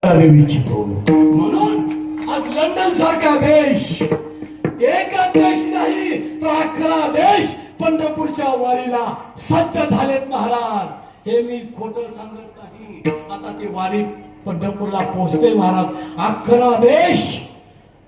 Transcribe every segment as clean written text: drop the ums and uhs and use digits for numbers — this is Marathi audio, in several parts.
इच्छितो. म्हणून आज लंडन सारखा देश, एका देश नाही तर 11 देश पंढरपूरच्या वारीला सज्ज झालेत महाराज. हे मी खोटं सांगत नाही. आता ते वारी पंढरपूरला पोहोचते महाराज. 11 देश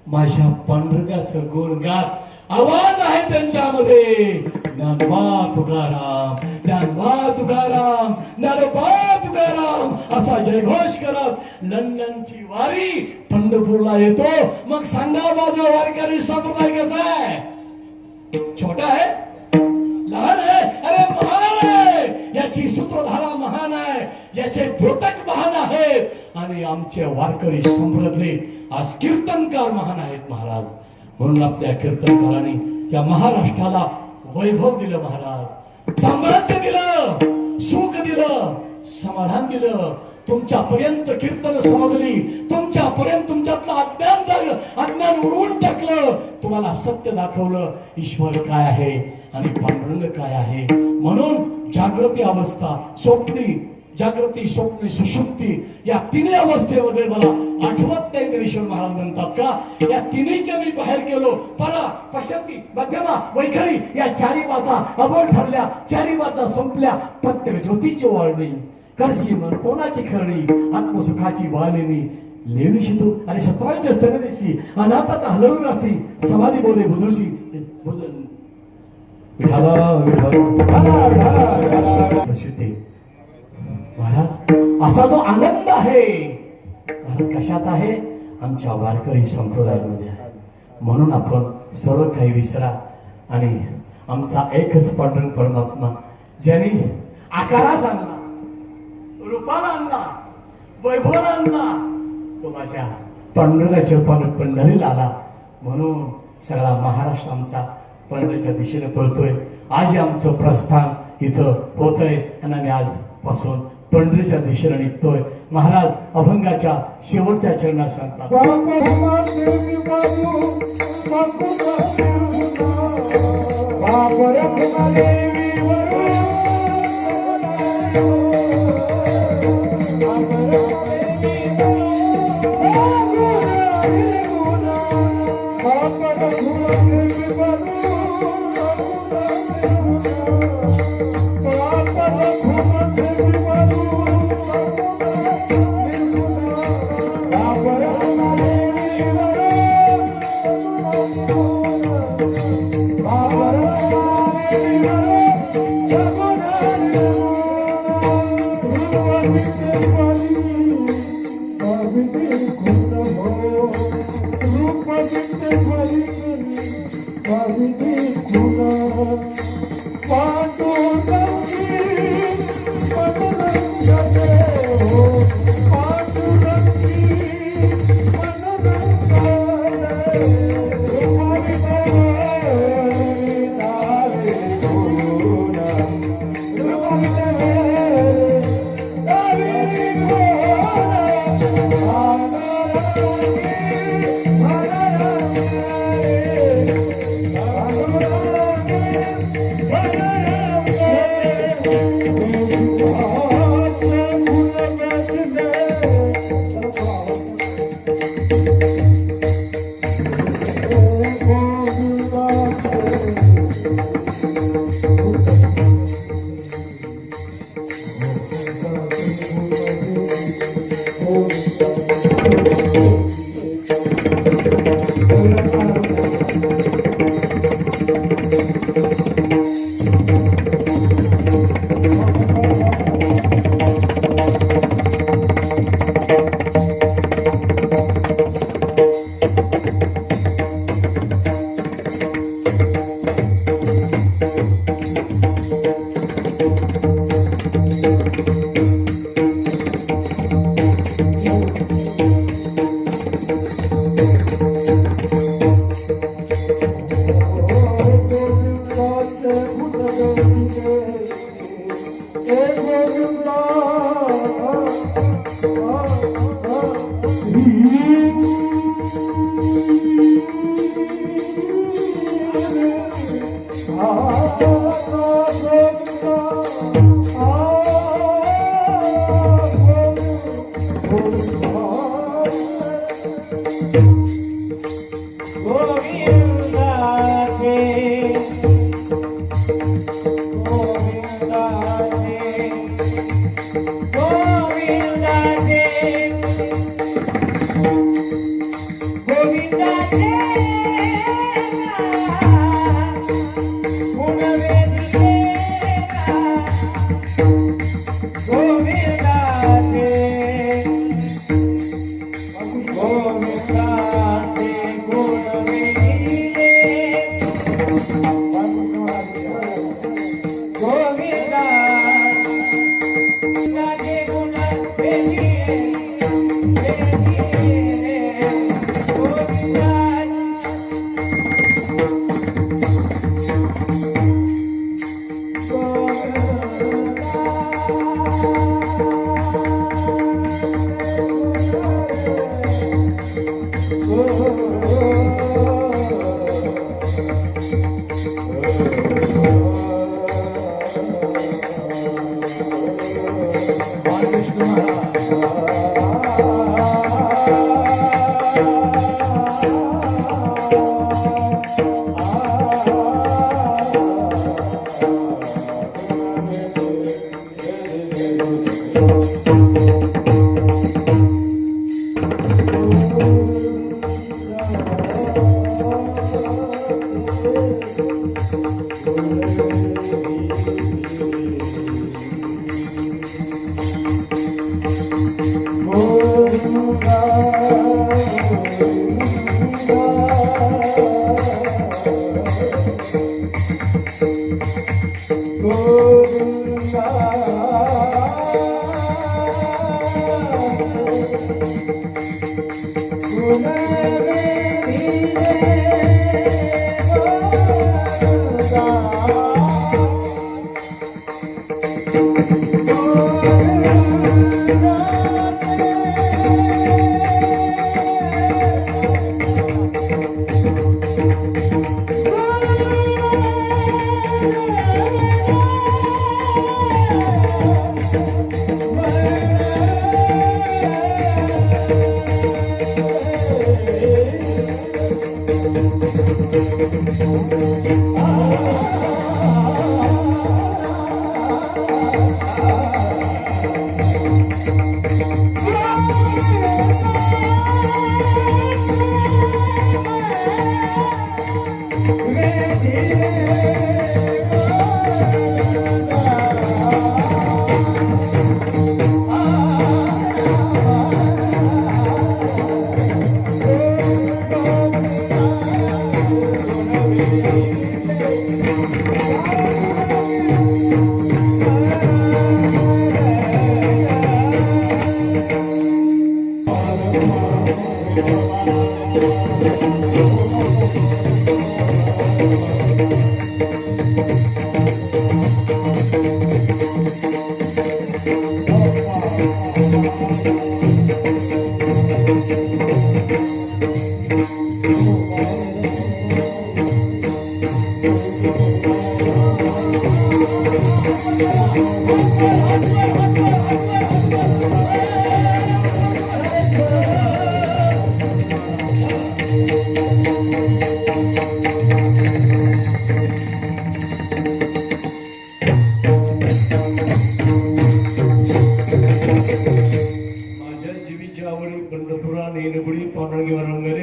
माझ्या पांडुरंगाचं गुणगान आवाज आहे त्यांच्यामध्ये. ज्ञानोबा तुकाराम, ज्ञानोबा तुकाराम, ज्ञानोबा तुकाराम असा जयघोष करत लंडनची वारी पंढरपूरला येतो. मग सांगा माझा वारकरी संप्रदाय कसा आहे? छोटा आहे, लहान आहे? अरे महान आहे. याची सूत्रधारा महान आहे, याचे द्योतक महान आहेत. आणि आमचे वारकरी संप्रदायातले आज कीर्तनकार महान आहेत महाराज. म्हणून आपल्या कीर्तनकारांनी या महाराष्ट्राला वैभव दिलं महाराज, साम्राज्य दिलं, सुख दिलं, समाधान दिलं. तुमच्यापर्यंत कीर्तन समजली, तुमच्यापर्यंत तुमच्यातलं अज्ञान उडवून टाकलं, तुम्हाला सत्य दाखवलं ईश्वर काय आहे आणि पांडुरंग काय आहे. म्हणून जागृती अवस्था, स्वप्नी जागृती, स्वप्न, सुषुप्ती या तिन्ही अवस्थेमध्ये मला आठवत नाही ज्ञानेश्वर महाराज म्हणतात का या तिन्हीच्या मी बाहेर गेलो. परा, पश्चाती, मध्यमा, वैखरी या चारी बाचा अबोल ठरल्या, चारी बाचा संपल्या. प्रत्येक ज्योतीची वाळणी करसी मन कोणाची खरणी, आत्मसुखाची वाळणी लेवीशी तू आणि सत्रांच्या स्तनदेशी अनाथाचा हलवून असी समाधी बोले बुजुर्शी विठाला विठाला प्रसिद्धी. महाराज असा जो आनंद आहे महाराज कशात आहे? आमच्या वारकरी संप्रदायामध्ये आहे. म्हणून आपण सर्व काही विसरा आणि आमचा एकच पांडुरंग परमात्मा ज्यांनी आकारास आणला, रूपाला आणला, वैभवाला आणला, तो माझ्या पांडुरंगाच्या पंढरीला आला. म्हणून सगळा महाराष्ट्र आमचा पंढरीच्या दिशेने पळतोय. आज आमचं प्रस्थान इथं होतंय आणि आम्ही आजपासून पंढरीच्या दिशेने निघतोय. महाराज अभंगाच्या शेवटच्या चरणात सांगतात,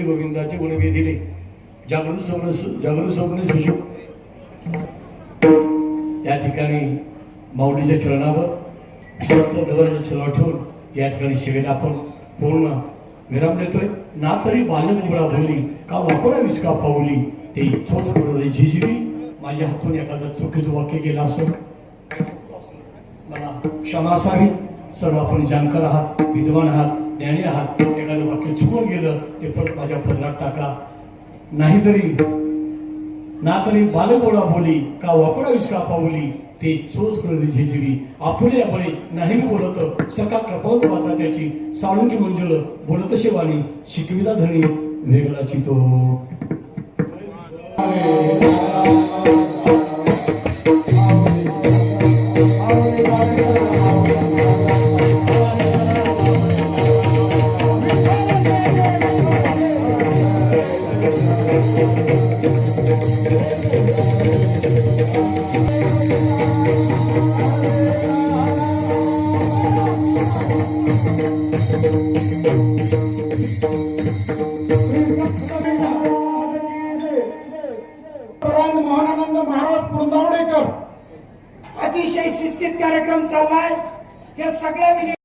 गोविंदाचे गुणवे दिले. जागृत स्वप्न सुशो या ठिकाणी माऊलीच्या चरणावर डवराच्या चरणावर ठेवून या ठिकाणी शिवेला आपण पूर्ण विराम देतोय. ना तरी बालक उघडा बोली का वाकोडा विचका पावली ते चोच पडले झिजवी. माझ्या हातून एखादं चुकीचं वाक्य गेलं असं मला क्षमा असावी. सर्व आपण जाणकार आहात, विद्वान आहात, ज्ञानी आहात. एखादं वाक्य चुकून गेलं ते परत माझ्या पदरात टाका. नाहीतरी ना तरी बालगोडा बोली का वाकोडा विचका पावली ते चोच करली झिजवी. आपुले बळे नाही मी बोलत सका कृपावत वाचा त्याची साळुंकी मंजुळ बोलत शिवानी शिकविला धनी वेगळाची तो. मोहनानंद महाराज पुरंदवडेकर अतिशय शिस्तीत कार्यक्रम चाललाय. हे सगळे